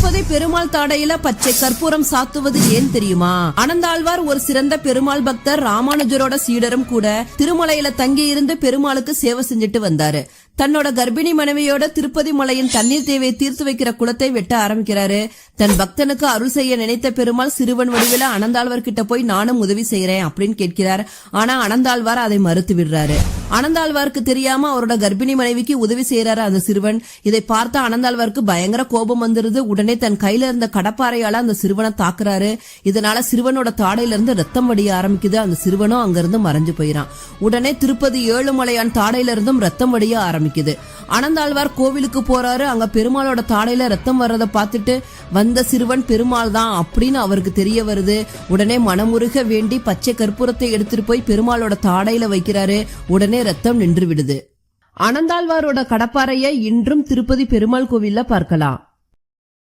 திருப்பதி பெருமாள் தாடையில பச்சை கற்பூரம் சாத்துவது ஏன் தெரியுமா? அனந்தாழ்வார் ஒரு சிறந்த பெருமாள் பக்தர், ராமானுஜரோட சீடரும் கூட. திருமலையில தங்கி இருந்து பெருமாளுக்கு சேவை செஞ்சுட்டு வந்தாரு. தன்னோட கர்ப்பிணி மனைவியோட திருப்பதி மலையின் தண்ணீர் தேவையை தீர்த்து வைக்கிற குளத்தை வெட்ட ஆரம்பிக்கிறாரு. தன் பக்தனுக்கு அருள் செய்ய நினைத்த பெருமாள் சிறுவன் வடிவில அனந்தாழ்வார் கிட்ட போய் நானும் உதவி செய்யறேன் அப்படின்னு கேட்கிறார். ஆனா அனந்தாழ்வார் அதை மறுத்து விடுறாரு. அனந்தாழ்வாருக்கு தெரியாம அவரோட கர்ப்பிணி மனைவிக்கு உதவி செய்யறாரு அந்த சிறுவன். இதை பார்த்த அனந்தாழ்வாருக்கு பயங்கர கோபம் வந்துருது. உடனே தன் கையில இருந்த கடப்பாறையால அந்த சிறுவனை தாக்குறாரு. இதனால சிறுவனோட தாடையில இருந்து ரத்தம் வடிய ஆரம்பிக்குது. அந்த சிறுவனும் அங்கிருந்து மறைஞ்சு போயிறான். உடனே திருப்பதி ஏழுமலையான் தாடையில இருந்தும் ரத்தம் வடிய ஆரம்பிக்குது. அனந்தாழ்வார் கோவிலுக்கு போறாரு. அங்க பெருமாளோட தாடையில ரத்தம் வர்றத பார்த்துட்டு வந்த சிறுவன் பெருமாள் தான் அப்படின்னு அவருக்கு தெரிய வருது. உடனே மனமுருக வேண்டி பச்சை கற்பூரத்தை எடுத்துட்டு போய் பெருமாளோட தாடையில வைக்கிறாரு. உடனே ரத்தம் நின்று விடுது. அனந்தாழ்வாரோட கடப்பாறையை இன்றும் திருப்பதி பெருமாள் கோவில்ல பார்க்கலாம்.